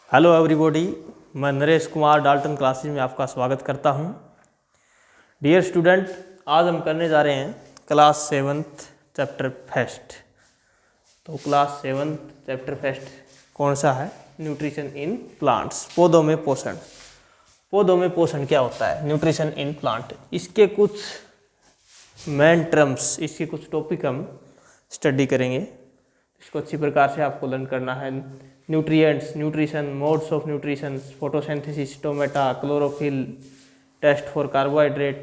Hello everybody, मैं Naresh Kumar Dalton classes में आपका स्वागत करता हूं। डियर स्टूडेंट, आज हम करने जा रहे हैं क्लास 7th चैप्टर फर्स्ट। तो क्लास 7th चैप्टर फर्स्ट कौन सा है? न्यूट्रिशन इन प्लांट्स, पौधों में पोषण। पौधों में पोषण क्या होता है? Nutrition in plant. इसके कुछ मेन टर्म्स, इसके कुछ टॉपिक हम स्टडी करेंगे। इसको अच्छी प्रकार से आपको लर्न करना है। Nutrients, nutrition, modes of nutrition, photosynthesis, stomata, chlorophyll, test for carbohydrate,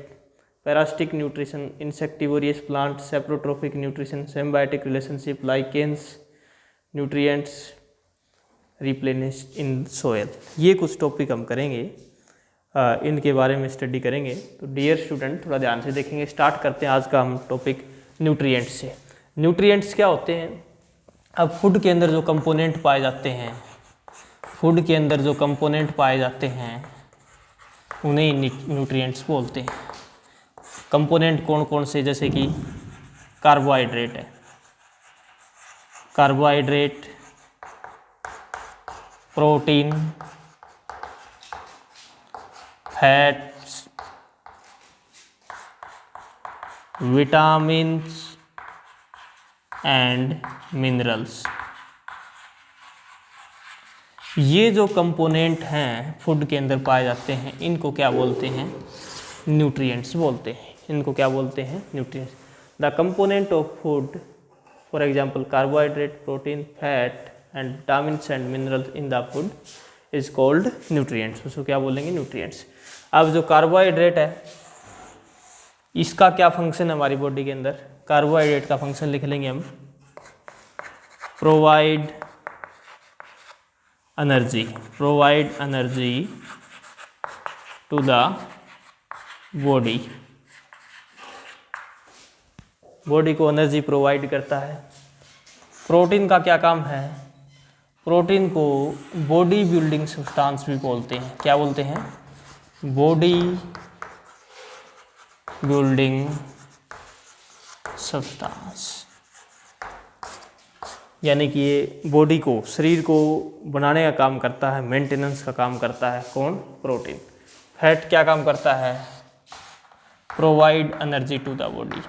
parasitic nutrition, insectivorous plant, saprotrophic nutrition, symbiotic relationship, lichens, nutrients, replenish in soil. ये कुछ टॉपिक हम करेंगे, इनके बारे में स्टडी करेंगे। तो डियर स्टूडेंट, थोड़ा ध्यान से देखेंगे। स्टार्ट करते हैं आज का हम टॉपिक न्यूट्रिएंट्स से। न्यूट्रिएंट्स क्या होते हैं? अब फूड के अंदर जो कंपोनेंट पाए जाते हैं, फूड के अंदर जो कंपोनेंट पाए जाते हैं उन्हें न्यूट्रिएंट्स बोलते हैं। कंपोनेंट कौन कौन से? जैसे कि कार्बोहाइड्रेट है, carbohydrate, protein, fats, vitamins and minerals. ये जो कंपोनेंट हैं फूड के अंदर पाए जाते हैं, इनको क्या बोलते हैं? न्यूट्रिएंट्स बोलते हैं। इनको क्या बोलते हैं? Nutrients. The component of food, for example carbohydrate, protein, fat and vitamins and minerals in the food is called nutrients. उसको क्या बोलेंगे? न्यूट्रिएंट्स। अब जो कार्बोहाइड्रेट है, इसका क्या फंक्शन है हमारी बॉडी के अंदर? कार्बोहाइड्रेट का फंक्शन लिख लेंगे हम, provide energy, provide energy to the body. Body को एनर्जी प्रोवाइड करता है। प्रोटीन का क्या काम है? प्रोटीन को बॉडी बिल्डिंग सब्सटेंस भी बोलते हैं। क्या बोलते हैं? Body building substance. यानी कि ये बॉडी को, शरीर को बनाने का काम करता है, मेंटेनेंस का काम करता है। कौन? प्रोटीन। फैट क्या काम करता है? Provide energy to the body,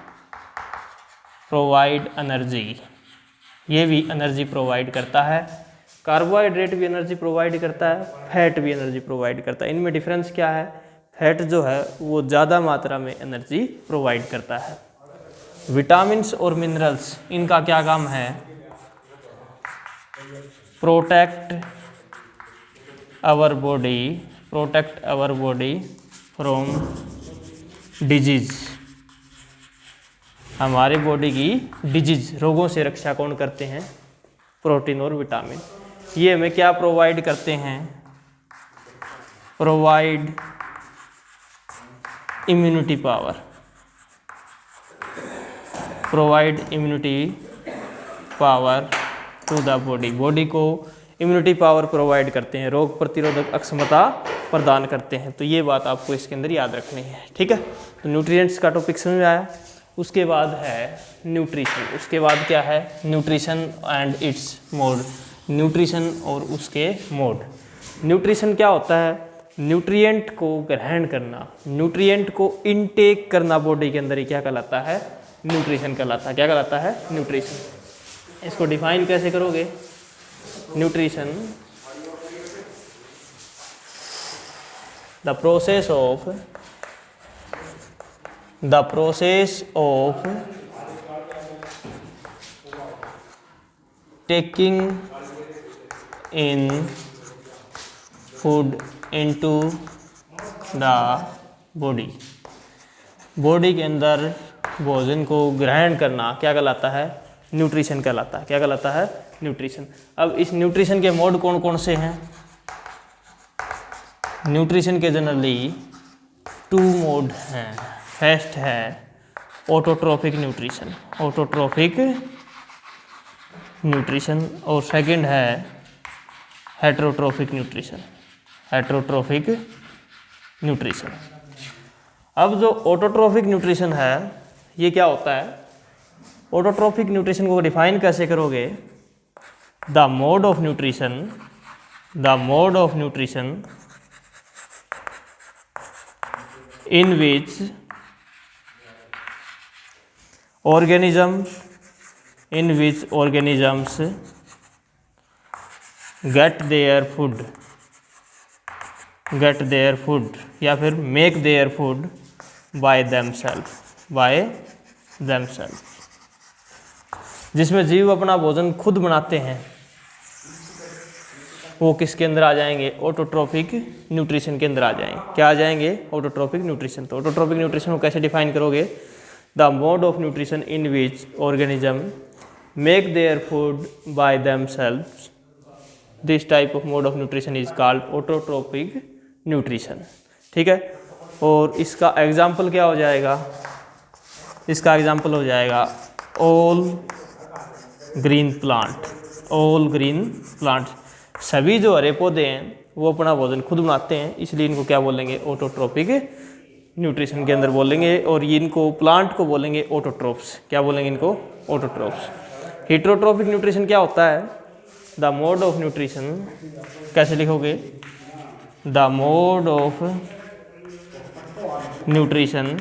provide energy. ये भी एनर्जी प्रोवाइड करता है। कार्बोहाइड्रेट भी एनर्जी प्रोवाइड करता है, फैट भी एनर्जी प्रोवाइड करता है। इनमें डिफरेंस क्या है? फैट जो है वो ज़्यादा मात्रा में एनर्जी प्रोवाइड करता है। विटामिन्स और मिनरल्स, इनका क्या काम है? Protect our body, protect our body from disease. हमारे बॉडी की डिजीज, रोगों से रक्षा कौन करते हैं? प्रोटीन और विटामिन। ये हमें क्या प्रोवाइड करते हैं? Provide immunity power, provide immunity power to the body. Body को इम्यूनिटी पावर प्रोवाइड करते हैं, रोग प्रतिरोधक अक्षमता प्रदान करते हैं। तो ये बात आपको इसके अंदर याद रखनी है, ठीक है। तो न्यूट्रिएंट्स का टॉपिक समझ में आया। उसके बाद है न्यूट्रिशन। उसके बाद क्या है? Nutrition and it's mode. Nutrition और उसके मोड। न्यूट्रिशन क्या होता है? न्यूट्रिएंट को ग्रहण करना, न्यूट्रिएंट को इनटेक करना बॉडी के अंदर, ही क्या कहलाता है? न्यूट्रिशन कहलाता है। क्या कहलाता है? न्यूट्रिशन। इसको डिफाइन कैसे करोगे? Nutrition, the process of taking in food into the body. Body के अंदर भोजन को ग्रहण करना क्या कहलाता है? न्यूट्रिशन कहलाता है। क्या कहलाता है? न्यूट्रिशन। अब इस न्यूट्रिशन के मोड कौन कौन से हैं? न्यूट्रिशन के जनरली 2 मोड हैं। फर्स्ट है ऑटोट्रोफिक न्यूट्रिशन, ऑटोट्रोफिक न्यूट्रिशन, और सेकंड है हेटेरोट्रोफिक न्यूट्रिशन, हेटेरोट्रोफिक न्यूट्रिशन। अब जो ऑटोट्रोफिक न्यूट्रिशन है, ये क्या होता है? ऑटोट्रोफिक न्यूट्रिशन को डिफाइन कैसे करोगे? The mode of nutrition the mode of nutrition in which organisms get their food या फिर make their food by themselves, जिसमें जीव अपना भोजन खुद बनाते हैं, वो किसके अंदर आ जाएंगे? ऑटोट्रोपिक न्यूट्रिशन के अंदर आ जाएंगे। क्या आ जाएंगे? Autotrophic nutrition. तो ऑटोट्रोपिक न्यूट्रिशन को कैसे डिफाइन करोगे? The mode of nutrition in which organism make their food by themselves, this type of mode of nutrition is called autotrophic nutrition. ठीक है। और इसका एग्जाम्पल क्या हो जाएगा? इसका एग्जाम्पल हो जाएगा ऑल ग्रीन प्लांट। सभी जो हरे पौधे हैं वो अपना भोजन खुद बनाते हैं, इसलिए इनको क्या बोलेंगे? ऑटोट्रोपिक न्यूट्रिशन के अंदर बोलेंगे। और ये इनको प्लांट को बोलेंगे ऑटोट्रोप्स। क्या बोलेंगे इनको? ऑटोट्रोप्स। हेटेरोट्रोपिक न्यूट्रिशन क्या होता है? द मोड ऑफ न्यूट्रिशन, कैसे लिखोगे? The mode of nutrition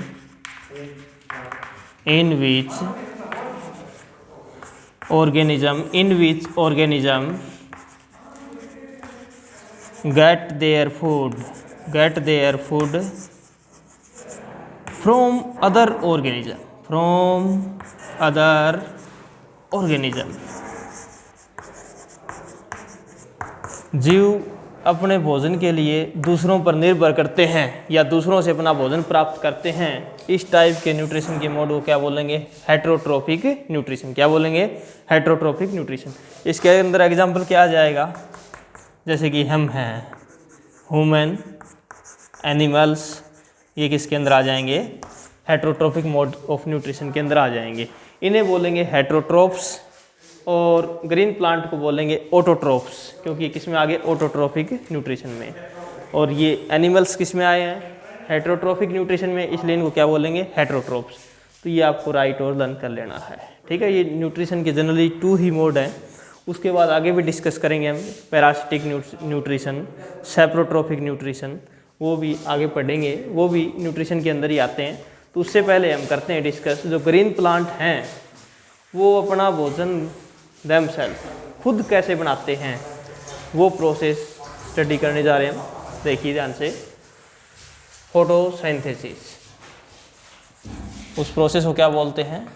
in which organism get their food from other organism। जीव अपने भोजन के लिए दूसरों पर निर्भर करते हैं या दूसरों से अपना भोजन प्राप्त करते हैं। इस टाइप के न्यूट्रिशन के मोड को क्या बोलेंगे? हेटेरोट्रोपिक न्यूट्रिशन। क्या बोलेंगे? हेटेरोट्रोपिक न्यूट्रिशन। इसके अंदर एग्जाम्पल क्या आ जाएगा? जैसे कि हम हैं, ह्यूमन, एनिमल्स, ये किसके अंदर आ जाएंगे? हेटेरोट्रोपिक मोड ऑफ न्यूट्रिशन के अंदर आ जाएंगे। इन्हें बोलेंगे हेटेरोट्रोप्स और ग्रीन प्लांट को बोलेंगे ऑटोट्रोप्स, क्योंकि किस में आ गए? ऑटोट्रोपिक न्यूट्रिशन में। और ये एनिमल्स किस में आए हैं? हेटेरोट्रोपिक न्यूट्रिशन में, इसलिए इनको क्या बोलेंगे? हेटेरोट्रोप्स। तो ये आपको राइट और लर्न कर लेना है। ठीक है। ये न्यूट्रिशन के जनरली 2 ही मोड हैं। उसके बाद आगे भी डिस्कस करेंगे हम पैरासिटिक न्यूट्रिशन, सेप्रोट्रोपिक न्यूट्रिशन, वो भी आगे पढ़ेंगे, वो भी न्यूट्रिशन के अंदर ही आते हैं। तो उससे पहले हम करते हैं डिस्कस, जो ग्रीन प्लांट हैं वो अपना भोजन देमसेल्फ खुद कैसे बनाते हैं, वो प्रोसेस स्टडी करने जा रहे हैं हम। देखिए ध्यान से, फोटोसिंथेसिस, उस प्रोसेस को क्या बोलते हैं?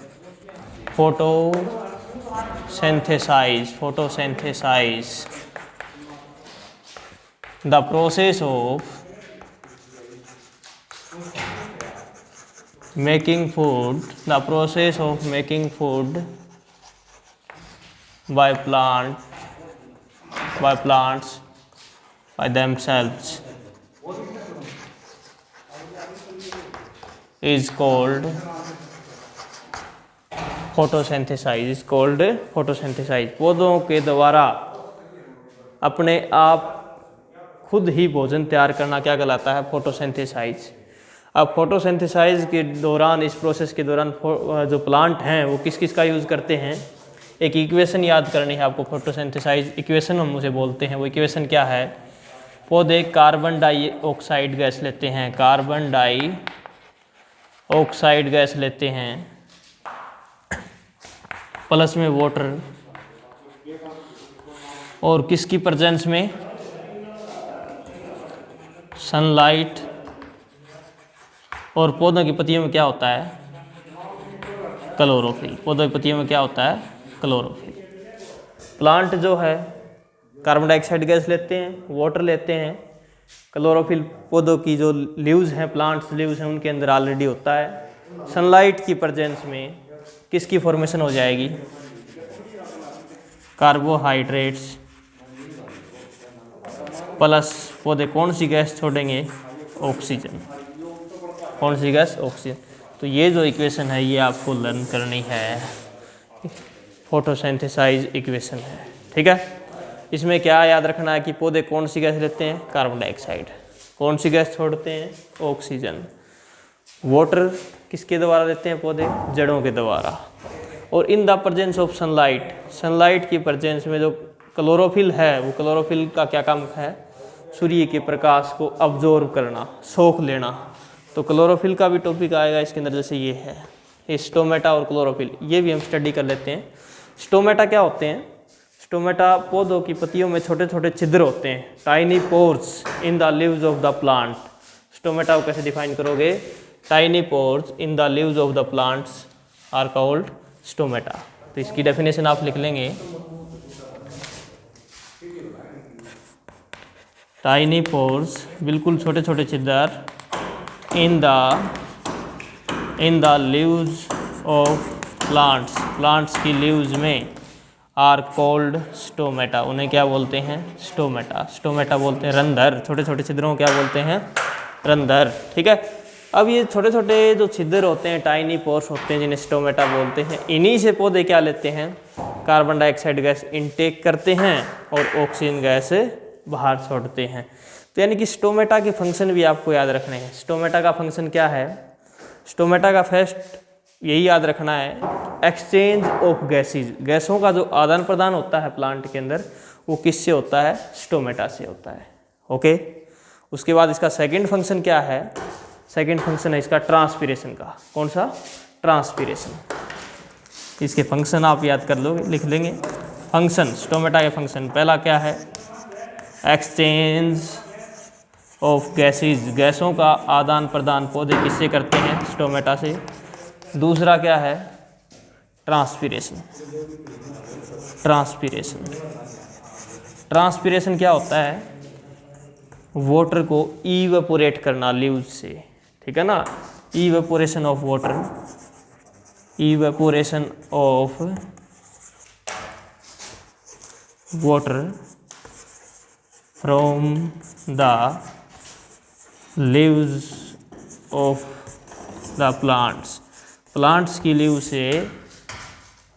Photosynthesise. The process of making food by plants by themselves is called photosynthesis। पौधों के द्वारा अपने आप खुद ही भोजन तैयार करना क्या कहलाता है? फोटोसिंथेसाइज। अब फोटोसिंथेसाइज के दौरान, इस प्रोसेस के दौरान जो प्लांट हैं वो किस किस का यूज़ करते हैं? एक इक्वेशन याद करनी है आपको, फोटोसिंथेसाइज इक्वेशन हम उसे बोलते हैं। वो इक्वेशन क्या है? पौधे कार्बन डाइऑक्साइड गैस लेते हैं, प्लस में वाटर, और किसकी प्रेजेंस में? सनलाइट। और पौधों की पत्तियों में क्या होता है? क्लोरोफिल। पौधों की पत्तियों में क्या होता है? क्लोरोफिल। प्लांट जो है कार्बन डाइऑक्साइड गैस लेते हैं, वाटर लेते हैं, क्लोरोफिल पौधों की जो लीव्स हैं, प्लांट्स लीव्स हैं, उनके अंदर ऑलरेडी होता है। सनलाइट की प्रेजेंस में किसकी फॉर्मेशन हो जाएगी? कार्बोहाइड्रेट्स, प्लस पौधे कौन सी गैस छोड़ेंगे? ऑक्सीजन। कौन सी गैस? ऑक्सीजन। तो ये जो इक्वेशन है ये आपको लर्न करनी है, फोटोसिंथेसाइज इक्वेशन है। ठीक है। इसमें क्या याद रखना है कि पौधे कौन सी गैस लेते हैं? Carbon dioxide. कौन सी गैस छोड़ते हैं? ऑक्सीजन। वाटर किसके द्वारा लेते हैं पौधे? जड़ों के द्वारा। और in the presence of sunlight, sunlight की प्रेजेंस में जो क्लोरोफिल है वो क्लोरोफिल का क्या काम है? सूर्य के प्रकाश को अब्जॉर्ब करना, सोख लेना। तो क्लोरोफिल का भी टॉपिक आएगा इसके अंदर, जैसे ये है स्टोमेटा और क्लोरोफिल, ये भी हम स्टडी कर लेते हैं। स्टोमेटा क्या होते हैं? स्टोमेटा पौधों की पत्तियों में छोटे छोटे छिद्र होते हैं, tiny pores in the leaves of the plant. Stomata को कैसे डिफाइन करोगे? Tiny pores in the leaves of the plants are called stomata. तो इसकी डेफिनेशन आप लिख लेंगे, टाइनी पोर्स बिल्कुल छोटे छोटे छिद्र इन द लीव्स ऑफ प्लांट्स की लीव्स में आर कोल्ड स्टोमेटा। उन्हें क्या बोलते हैं? स्टोमेटा बोलते हैं रंध्र। छोटे छोटे छिद्रों को क्या बोलते हैं? रंध्र। ठीक है। अब ये छोटे छोटे जो छिद्र होते हैं, टाइनी पोर्स होते हैं, जिन्हें स्टोमेटा बोलते हैं, इन्हीं से पौधे क्या लेते हैं? कार्बन डाइऑक्साइड गैस इनटेक करते हैं और ऑक्सीजन गैस बाहर छोड़ते हैं। तो यानी कि स्टोमेटा के फंक्शन भी आपको याद रखने हैं। स्टोमेटा का फंक्शन क्या है? स्टोमेटा का फर्स्ट यही याद रखना है, एक्सचेंज ऑफ गैसेज। गैसों का जो आदान प्रदान होता है प्लांट के अंदर, वो किससे होता है? स्टोमेटा से होता है। ओके। उसके बाद इसका सेकंड फंक्शन क्या है? सेकंड फंक्शन है इसका ट्रांसपीरेशन का। कौन सा? ट्रांसपीरेशन। इसके फंक्शन आप याद कर लोगे, लिख लेंगे। फंक्शन, स्टोमेटा के फंक्शन, पहला क्या है? Exchange of gases. गैसों का आदान प्रदान पौधे किससे करते हैं? स्टोमेटा से। दूसरा क्या है? ट्रांसपीरेशन। ट्रांसपीरेशन क्या होता है? वाटर को इवेपोरेट करना लीव्स से। ठीक है ना? Evaporation of water, evaporation of water from the leaves of the plants की लीव से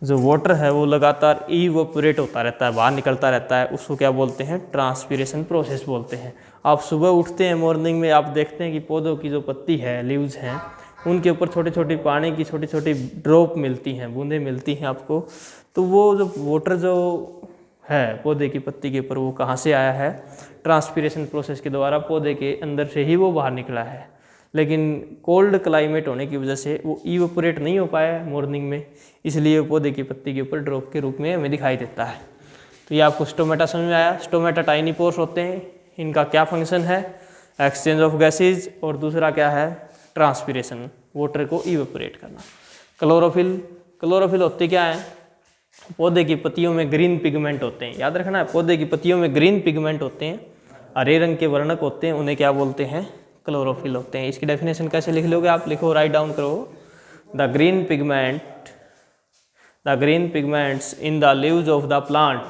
जो वाटर है वो लगातार इवेपोरेट होता रहता है, बाहर निकलता रहता है। उसको क्या बोलते हैं? ट्रांसपीरेशन प्रोसेस बोलते हैं। आप सुबह उठते हैं, मॉर्निंग में आप देखते हैं कि पौधों की जो पत्ती है, लीव्स हैं, उनके ऊपर छोटी छोटी पानी की छोटी छोटी ड्रॉप मिलती हैं, बूंदें मिलती हैं आपको। तो वो जो वाटर जो है पौधे की पत्ती के ऊपर, वो कहाँ से आया है? ट्रांसपीरेशन प्रोसेस के द्वारा पौधे के अंदर से ही वो बाहर निकला है। लेकिन कोल्ड क्लाइमेट होने की वजह से वो इवेपोरेट नहीं हो पाया मॉर्निंग में, इसलिए वो पौधे की पत्ती के ऊपर ड्रॉप के रूप में हमें दिखाई देता है। तो ये आपको स्टोमेटा समझ में आया। स्टोमेटा टाइनी पोर्स होते हैं, इनका क्या फंक्शन है? एक्सचेंज ऑफ गैसेज, और दूसरा क्या है? ट्रांसपीरेशन, वाटर को इवेपोरेट करना। क्लोरोफिल होते क्या है? पौधे की पत्तियों में ग्रीन पिगमेंट होते हैं, याद रखना है। पौधे की पत्तियों में ग्रीन पिगमेंट होते हैं, हरे रंग के वर्णक होते हैं, उन्हें क्या बोलते हैं? क्लोरोफिल होते हैं। इसकी डेफिनेशन कैसे लिख लोगे आप? लिखो, राइट डाउन करो। The green pigments in the leaves of the plant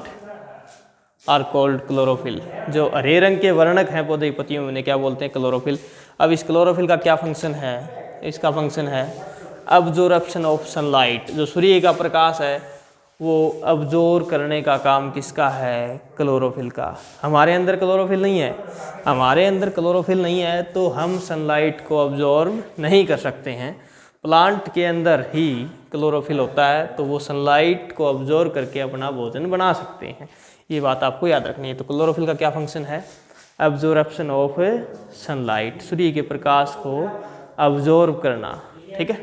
are called chlorophyll. जो हरे रंग के वर्णक हैं पौधे की पत्तियों में, उन्हें क्या बोलते हैं? क्लोरोफिल। अब इस क्लोरोफिल का क्या फंक्शन है? इसका फंक्शन है अब्जॉर्प्शन ऑफ सनलाइट। जो सूर्य का प्रकाश है वो अब्जॉर्ब करने का काम किसका है? क्लोरोफिल का। हमारे अंदर क्लोरोफिल नहीं है, तो हम सनलाइट को अब्जॉर्ब नहीं कर सकते हैं। प्लांट के अंदर ही क्लोरोफिल होता है, तो वो सनलाइट को अब्जॉर्ब करके अपना भोजन बना सकते हैं। ये बात आपको याद रखनी है। तो क्लोरोफिल का क्या फंक्शन है? अब्जॉर्प्शन ऑफ सनलाइट, सूर्य के प्रकाश को अब्जॉर्ब करना। ठीक है।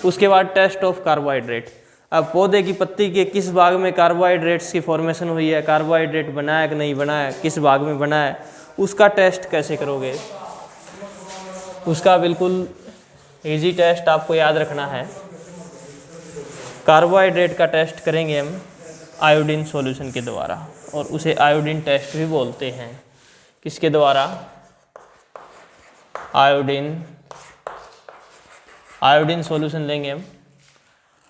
उसके बाद टेस्ट ऑफ कार्बोहाइड्रेट। अब पौधे की पत्ती के किस भाग में कार्बोहाइड्रेट्स की फॉर्मेशन हुई है, कार्बोहाइड्रेट बना है कि नहीं बना है, किस भाग में बना है, उसका टेस्ट कैसे करोगे? उसका बिल्कुल इजी टेस्ट आपको याद रखना है। कार्बोहाइड्रेट का टेस्ट करेंगे हम आयोडीन सॉल्यूशन के द्वारा, और उसे आयोडीन टेस्ट भी बोलते हैं। किसके द्वारा? आयोडीन सॉल्यूशन लेंगे हम।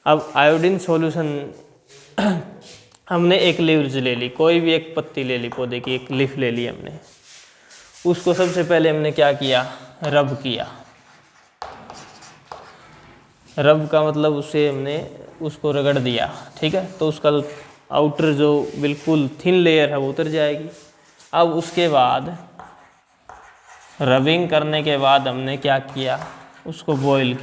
अब आयोडीन सॉल्यूशन हमने एक लीव्स ले ली, कोई भी एक पत्ती ले ली, पौधे की एक लीफ ले ली हमने। उसको सबसे पहले हमने क्या किया? रब किया। रब का मतलब उससे हमने उसको रगड़ दिया। ठीक है। तो उसका आउटर जो बिल्कुल थिन लेयर है वो उतर जाएगी। अब उसके बाद रबिंग करने के बाद हमने क्या किया? उसको बॉईल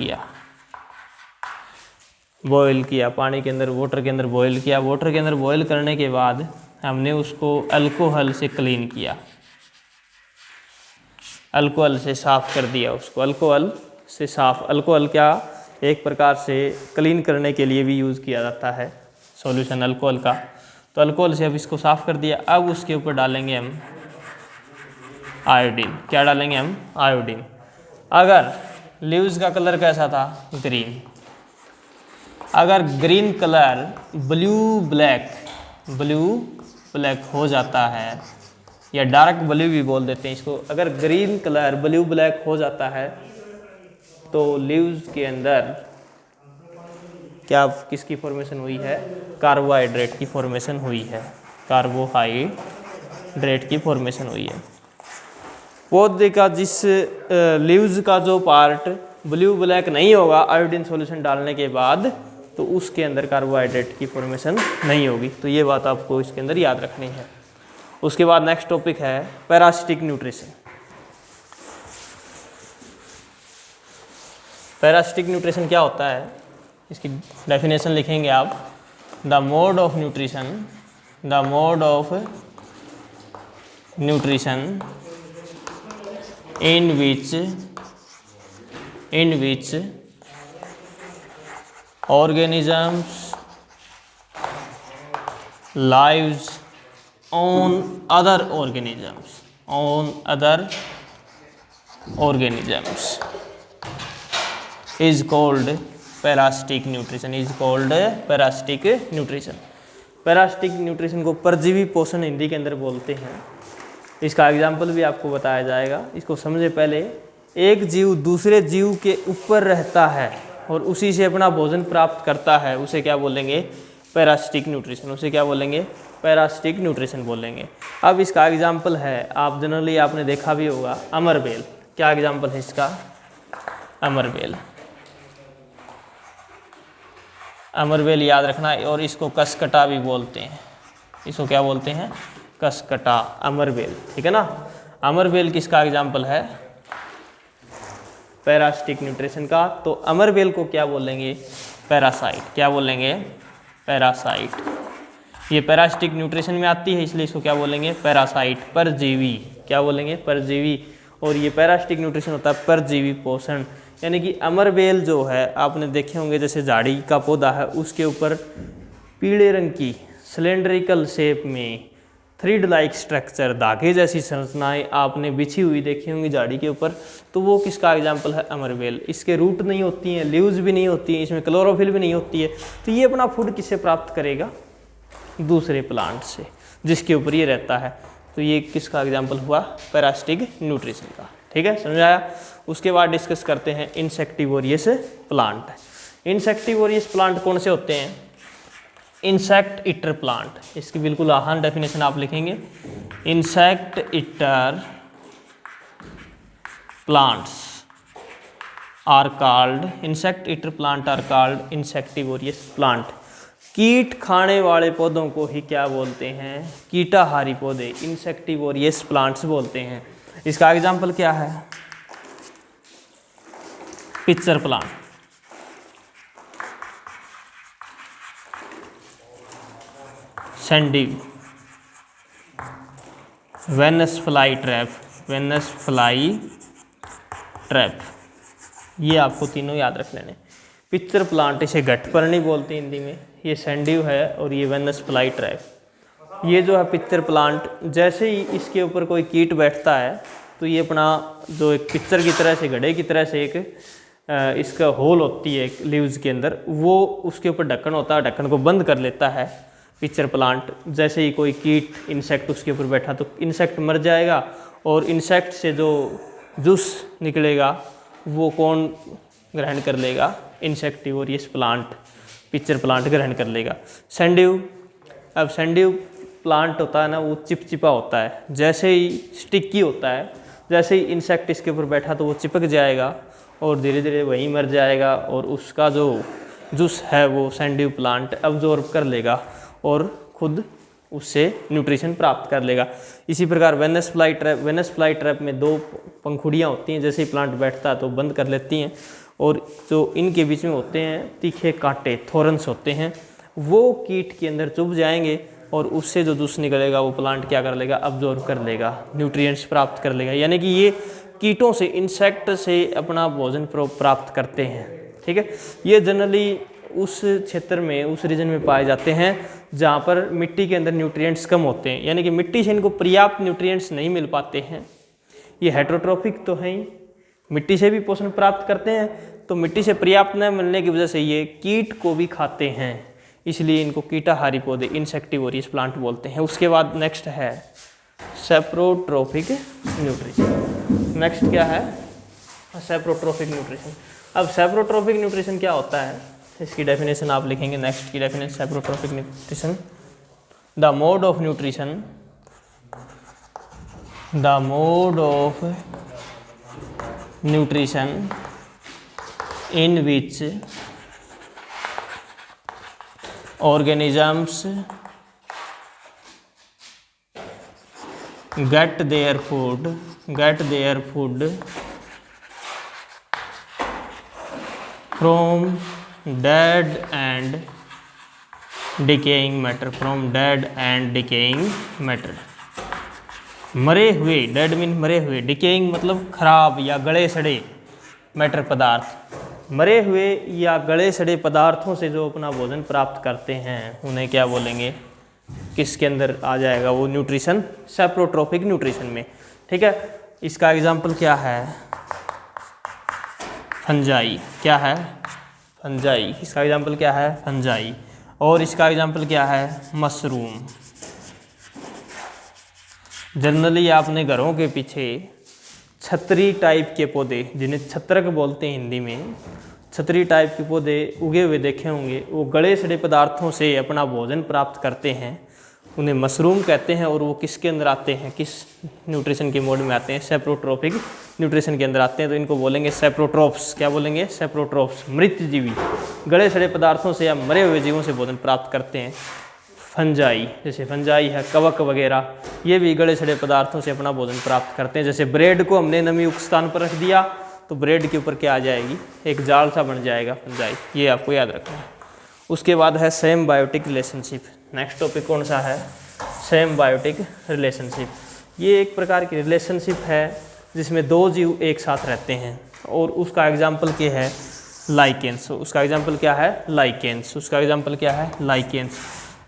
किया पानी के अंदर, वाटर के अंदर बॉईल किया। वाटर के अंदर बॉईल करने के बाद हमने उसको अल्कोहल से क्लीन किया, अल्कोहल से साफ़ कर दिया उसको, अल्कोहल से साफ़। अल्कोहल क्या एक प्रकार से क्लीन करने के लिए भी यूज़ किया जाता है सॉल्यूशन अल्कोहल का। तो अल्कोहल से अब इसको साफ़ कर दिया। अब उसके ऊपर डालेंगे हम आयोडीन। क्या डालेंगे हम? आयोडीन। अगर लीव्स का कलर कैसा था? ग्रीन। अगर ग्रीन कलर ब्लू ब्लैक हो जाता है, या डार्क ब्लू भी बोल देते हैं इसको, अगर ग्रीन कलर ब्लू ब्लैक हो जाता है तो लीव्स के अंदर क्या किसकी फॉर्मेशन हुई है? कार्बोहाइड्रेट की फॉर्मेशन हुई है, कार्बोहाइड्रेट की फॉर्मेशन हुई है। पौधे का जिस लीव्स का जो पार्ट ब्लू ब्लैक नहीं होगा आयोडीन सॉल्यूशन डालने के बाद, तो उसके अंदर कार्बोहाइड्रेट की फॉर्मेशन नहीं होगी। तो ये बात आपको इसके अंदर याद रखनी है। उसके बाद नेक्स्ट टॉपिक है पैरासिटिक न्यूट्रिशन। पैरासिटिक न्यूट्रिशन क्या होता है? इसकी डेफिनेशन लिखेंगे आप। The mode of nutrition in which organisms lives on other organisms is called parasitic nutrition. Parasitic nutrition को परजीवी पोषण हिंदी के अंदर बोलते हैं। इसका एग्जाम्पल भी आपको बताया जाएगा। इसको समझे पहले। एक जीव दूसरे जीव के ऊपर रहता है और उसी से अपना भोजन प्राप्त करता है, उसे क्या बोलेंगे? Parasitic nutrition. उसे क्या बोलेंगे? पैरासिटिक न्यूट्रिशन बोलेंगे। अब इसका एग्जाम्पल है, आप जनरली आपने देखा भी होगा, अमरबेल। क्या एग्जाम्पल है इसका? अमरबेल याद रखना। और इसको कसकटा भी बोलते हैं। इसको क्या बोलते हैं? कसकटा, अमरबेल। ठीक है ना। अमरबेल किसका एग्जाम्पल है? पैरासिटिक न्यूट्रिशन का। तो अमरबेल को क्या बोलेंगे? पैरासाइट। क्या बोलेंगे? पैरासाइट। ये पैरासिटिक न्यूट्रिशन में आती है, इसलिए इसको क्या बोलेंगे? पैरासाइट, परजीवी। क्या बोलेंगे? परजीवी। और ये पैरासिटिक न्यूट्रिशन होता है परजीवी पोषण। यानी कि अमरबेल जो है, आपने देखे होंगे जैसे झाड़ी का पौधा है, उसके ऊपर पीले रंग की सिलेंड्रिकल शेप में थ्रेड लाइक स्ट्रक्चर, धागे जैसी संरचनाएं आपने बिछी हुई देखी होंगी झाड़ी के ऊपर। तो वो किसका एग्जाम्पल है? अमरबेल। इसके रूट नहीं होती हैं, लीव्स भी नहीं होती हैं, इसमें क्लोरोफिल भी नहीं होती है। तो ये अपना फूड किससे प्राप्त करेगा? दूसरे प्लांट से, जिसके ऊपर ये रहता है। तो ये किसका एग्जाम्पल हुआ? पैरासिटिक न्यूट्रिशन का। ठीक है, समझाया। उसके बाद डिस्कस करते हैं इंसेक्टिवोरियस प्लांट। इंसेक्टिवोरियस प्लांट कौन से होते हैं? Insect eater plant. इसकी बिल्कुल आसान डेफिनेशन आप लिखेंगे। Insect eater plants are called insectivorous plant. कीट खाने वाले पौधों को ही क्या बोलते हैं? कीटाहारी पौधे, इंसेक्टिवोरियस प्लांट्स बोलते हैं। इसका एग्जाम्पल क्या है? Pitcher plant, sundew, Venus flytrap. ये आपको तीनों याद रख लेने। पिक्चर प्लांट, इसे घटपर्णी बोलते हैं हिंदी में, ये सैंडिव है, और ये वेनस फ्लाई ट्रैप। ये जो है पिक्चर प्लांट, जैसे ही इसके ऊपर कोई कीट बैठता है तो ये अपना जो एक पिक्चर की तरह से, घड़े की तरह से एक इसका होल होती है लीव्स के अंदर, वो उसके ऊपर ढक्कन होता है, ढक्कन को बंद कर लेता है पिक्चर प्लांट। जैसे ही कोई कीट, इंसेक्ट उसके ऊपर बैठा तो इंसेक्ट मर जाएगा, और इंसेक्ट से जो जूस निकलेगा वो कौन ग्रहण कर लेगा? इंसेक्टिवोरियस प्लांट, पिक्चर प्लांट ग्रहण कर लेगा। सैंडिव, अब सैंडिव प्लांट होता है ना, वो चिपचिपा होता है, जैसे ही स्टिकी होता है, जैसे ही इंसेक्ट इसके ऊपर बैठा तो वो चिपक जाएगा और धीरे धीरे वहीं मर जाएगा, और उसका जो जूस है वो सैंडिव प्लांट अब्जॉर्ब कर लेगा और खुद उससे न्यूट्रिशन प्राप्त कर लेगा। इसी प्रकार वेनस फ्लाई ट्रैप में दो पंखुड़ियाँ होती हैं, जैसे ही प्लांट बैठता है तो बंद कर लेती हैं, और जो इनके बीच में होते हैं तीखे कांटे, थोरन्स होते हैं, वो कीट के अंदर चुभ जाएंगे और उससे जो जूस निकलेगा वो प्लांट क्या कर लेगा, अब्जॉर्ब कर लेगा, न्यूट्रिएंट्स प्राप्त कर लेगा। यानी कि ये कीटों से, इंसेक्ट से अपना भोजन प्राप्त करते हैं। ठीक है, ये जनरली उस क्षेत्र में, उस रीजन में पाए जाते हैं जहाँ पर मिट्टी के अंदर न्यूट्रिएंट्स कम होते हैं, यानी कि मिट्टी से इनको पर्याप्त न्यूट्रिएंट्स नहीं मिल पाते हैं। ये हेटेरोट्रोफिक तो हैं ही, मिट्टी से भी पोषण प्राप्त करते हैं, तो मिट्टी से पर्याप्त न मिलने की वजह से ये कीट को भी खाते हैं, इसलिए इनको कीटाहारी पौधे, इंसेक्टिवोरियस प्लांट बोलते हैं। उसके बाद नेक्स्ट है सेप्रोट्रोफिक न्यूट्रिशन। नेक्स्ट क्या है, सेप्रोट्रोफिक न्यूट्रिशन। अब सेप्रोट्रोफिक न्यूट्रिशन क्या होता है, इसकी डेफिनेशन आप लिखेंगे। नेक्स्ट की definition, saprotrophic nutrition, the mode of nutrition, the mode of nutrition in which organisms get their food from dead and decaying matter, मरे हुए, डेड मीन मरे हुए, डिकेइंग मतलब खराब या गले सड़े, मैटर पदार्थ, मरे हुए या गले सड़े पदार्थों से जो अपना भोजन प्राप्त करते हैं उन्हें क्या बोलेंगे, किसके अंदर आ जाएगा वो न्यूट्रिशन, सेप्रोट्रोफिक न्यूट्रिशन में। ठीक है, इसका एग्जाम्पल क्या है, फंजाई। क्या है, फंजाई। इसका एग्जाम्पल क्या है, फंजाई। और इसका एग्जाम्पल क्या है, मशरूम। जनरली आपने घरों के पीछे छतरी टाइप के पौधे, जिन्हें छत्रक बोलते हैं हिंदी में, छतरी टाइप के पौधे उगे हुए देखे होंगे। वो गले सड़े पदार्थों से अपना भोजन प्राप्त करते हैं, उन्हें मशरूम कहते हैं। और वो किसके अंदर आते हैं, किस न्यूट्रिशन के मोड में आते हैं, सेप्रोट्रोफिक न्यूट्रिशन के अंदर आते हैं। तो इनको बोलेंगे सेप्रोट्रोप्स। क्या बोलेंगे, सेप्रोट्रोप्स, मृत जीवी, गले सड़े पदार्थों से या मरे हुए जीवों से भोजन प्राप्त करते हैं। फंजाई, जैसे फंजाई है, कवक वगैरह, ये भी गले सड़े पदार्थों से अपना भोजन प्राप्त करते हैं। जैसे ब्रेड को हमने नमी युक्त स्थान पर रख दिया तो ब्रेड के ऊपर क्या आ जाएगी, एक जाल सा बन जाएगा, फंजाई। ये आपको याद रखना है। उसके बाद है symbiotic relationship. Next topic कौन सा है, सेम बायोटिक रिलेशनशिप। ये एक प्रकार की रिलेशनशिप है जिसमें दो जीव एक साथ रहते हैं, और उसका एग्जाम्पल क्या है, लाइकेंस। उसका एग्जाम्पल क्या है, लाइकेंस। उसका एग्जाम्पल क्या है, लाइकेंस।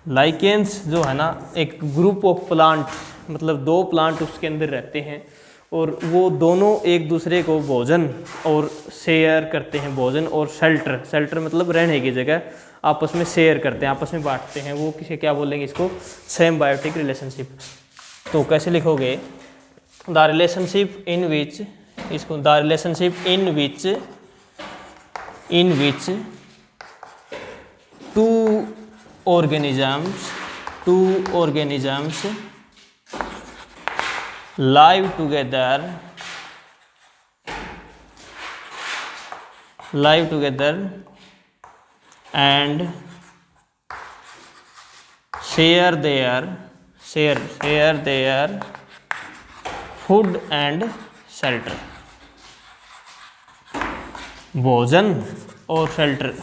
लाइकेंस जो है ना, एक ग्रुप ऑफ प्लांट, मतलब दो प्लांट उसके अंदर रहते हैं, और वो दोनों एक दूसरे को भोजन और शेयर करते हैं, भोजन और शेल्टर, शेल्टर मतलब रहने की जगह आपस में शेयर करते हैं, आपस में बांटते हैं। वो किसे क्या बोलेंगे, इसको सेम बायोटिक रिलेशनशिप। तो कैसे लिखोगे, द रिलेशनशिप इन विच, इसको the relationship in which two organisms live together and share their food and shelter। भोजन और शेल्टर,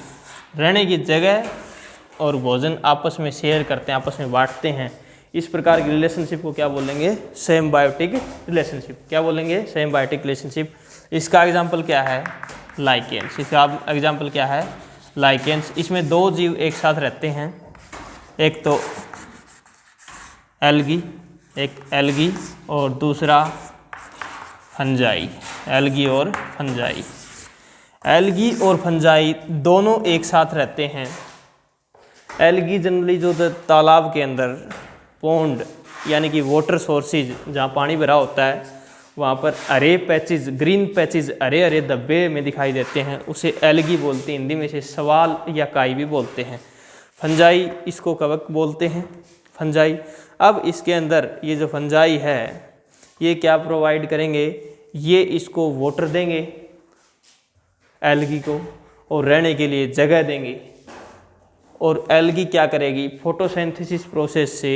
रहने की जगह और भोजन आपस में शेयर करते हैं, आपस में बांटते हैं। इस प्रकार की रिलेशनशिप को क्या बोलेंगे, सेम बायोटिक रिलेशनशिप। क्या बोलेंगे, सेम बायोटिक रिलेशनशिप। इसका एग्जाम्पल क्या है, लाइकेंस। इसका एग्जाम्पल क्या है, लाइकेंस। इसमें दो जीव एक साथ रहते हैं, एक तो एल्गी, एक एल्गी और दूसरा फंजाई। एल्गी और फंजाई, एल्गी और फंजाई दोनों एक साथ रहते हैं। एल्गी जनरली जो तालाब के अंदर, पॉन्ड यानी कि वाटर सोर्सेज जहाँ पानी भरा होता है, वहाँ पर हरे patches, green patches, Hare Hare धब्बे में दिखाई देते हैं, उसे एल्गी बोलते हैं। हिंदी में इसे सवाल या काई भी बोलते हैं। फंजाई, इसको कवक बोलते हैं, फंजाई। अब इसके अंदर ये जो फंजाई है, ये क्या प्रोवाइड करेंगे, ये इसको वाटर देंगे एल्गी को, और रहने के लिए जगह देंगे। और एल्गी क्या करेगी, फोटोसिंथेसिस प्रोसेस से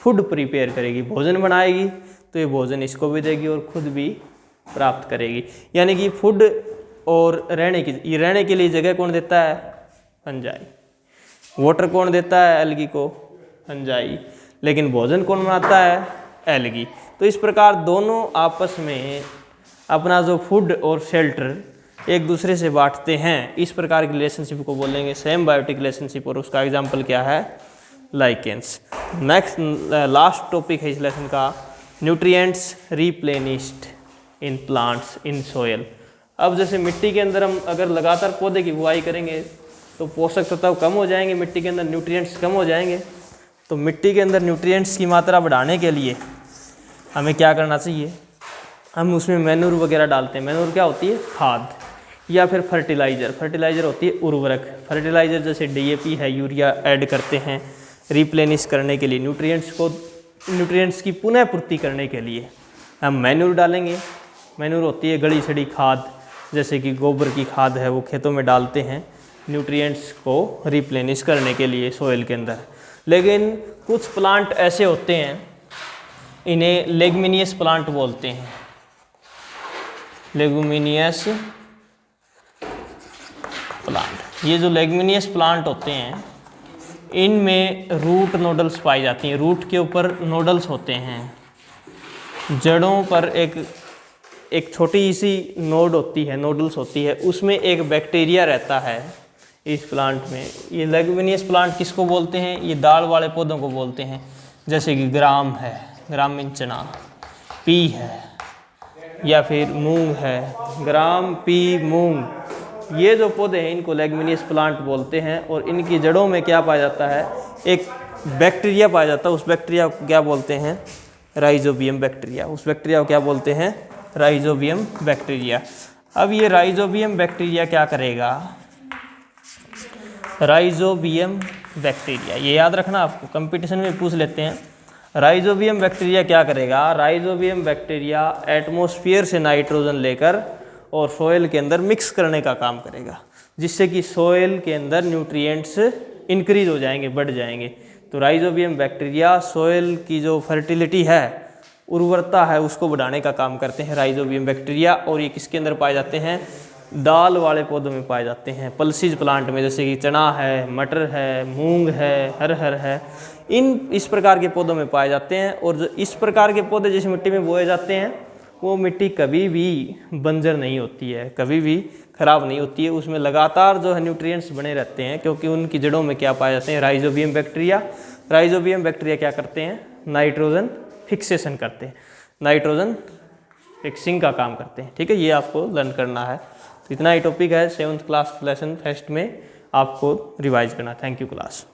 फूड प्रिपेयर करेगी, भोजन बनाएगी, तो ये भोजन इसको भी देगी और खुद भी प्राप्त करेगी। यानी कि फूड और रहने के लिए जगह कौन देता है, फंजाई। वाटर कौन देता है एल्गी को, फंजाई, लेकिन भोजन कौन बनाता है? एल्गी। तो इस प्रकार दोनों आपस में अपना जो फूड और शेल्टर एक दूसरे से बांटते हैं, इस प्रकार की रिलेशनशिप को बोलेंगे सेम्बायोटिक रिलेशनशिप, और उसका एग्जाम्पल क्या है? लाइकेंस। नेक्स्ट लास्ट टॉपिक है इस लेसन का, nutrients replenished in plants in soil. अब जैसे मिट्टी के अंदर हम अगर लगातार पौधे की बुआई करेंगे तो पोषक तत्व कम हो जाएंगे, मिट्टी के अंदर न्यूट्रिएंट्स कम हो जाएंगे। तो मिट्टी के अंदर न्यूट्रिएंट्स की मात्रा बढ़ाने के लिए हमें क्या करना चाहिए? हम उसमें मैन्यूर वगैरह डालते हैं। मैन्यूर क्या होती है? खाद, या फिर फर्टिलाइज़र। फर्टिलाइज़र होती है उर्वरक। फर्टिलाइज़र जैसे डीएपी है, यूरिया ऐड करते हैं रिप्लेनिश करने के लिए, न्यूट्रिएंट्स की पुनः पूर्ति करने के लिए हम मैन्यूर डालेंगे। मैन्यूर होती है गली सड़ी खाद, जैसे कि गोबर की खाद है, वो खेतों में डालते हैं न्यूट्रिएंट्स को रिप्लेनिश करने के लिए सोइल के अंदर। लेकिन कुछ प्लांट ऐसे होते हैं, इन्हें लेगुमिनियस प्लांट बोलते हैं। लेगुमिनियस प्लांट, ये जो लेगुमिनियस प्लांट होते हैं इनमें रूट नोडल्स पाई जाती हैं। रूट के ऊपर नोडल्स होते हैं, जड़ों पर एक छोटी सी नोड होती है, नोडल्स होती है, उसमें एक बैक्टीरिया रहता है इस प्लांट में। ये लेगुमिनियस प्लांट किसको बोलते हैं? ये दाल वाले पौधों को बोलते हैं, जैसे कि ग्राम है, ग्रामीण चना, पी है, या फिर मूंग है, ग्राम, पी, मूंग, ये जो पौधे हैं इनको लेगुमिनियस प्लांट बोलते हैं। और इनकी जड़ों में क्या पाया जाता है? एक बैक्टीरिया पाया जाता है। उस बैक्टीरिया को क्या बोलते हैं? Rhizobium bacteria. उस बैक्टीरिया को क्या बोलते हैं? Rhizobium bacteria. अब ये राइजोबियम बैक्टीरिया क्या करेगा? राइजोबियम बैक्टीरिया, ये याद रखना, आपको कंपटीशन में पूछ लेते हैं। राइजोबियम बैक्टीरिया क्या करेगा? राइजोबियम बैक्टीरिया एटमॉस्फेयर से नाइट्रोजन लेकर और सोयल के अंदर मिक्स करने का काम करेगा, जिससे कि सोयल के अंदर न्यूट्रिएंट्स इंक्रीज हो जाएंगे, बढ़ जाएंगे। तो राइजोबियम बैक्टीरिया सोयल की जो फर्टिलिटी है, उर्वरता है, उसको बढ़ाने का काम करते हैं राइजोबियम बैक्टीरिया। और ये किसके अंदर पाए जाते हैं? दाल वाले पौधों में पाए जाते हैं, पल्सीज प्लांट में, जैसे कि चना है, मटर है, मूंग है, अरहर है, इस प्रकार के पौधों में पाए जाते हैं। और जो इस प्रकार के पौधे जिस मिट्टी में बोए जाते हैं वो मिट्टी कभी भी बंजर नहीं होती है, कभी भी खराब नहीं होती है, उसमें लगातार जो है न्यूट्रिएंट्स बने रहते हैं, क्योंकि उनकी जड़ों में क्या पाए जाते हैं? Rhizobium bacteria. राइजोबियम बैक्टीरिया क्या करते हैं? नाइट्रोजन फिक्सेशन करते हैं, नाइट्रोजन फिक्सिंग का काम करते हैं। ठीक है, ये आपको लर्न करना है। तो इतना ही टॉपिक है 7th क्लास लेसन फर्स्ट में आपको रिवाइज करना। Thank you class.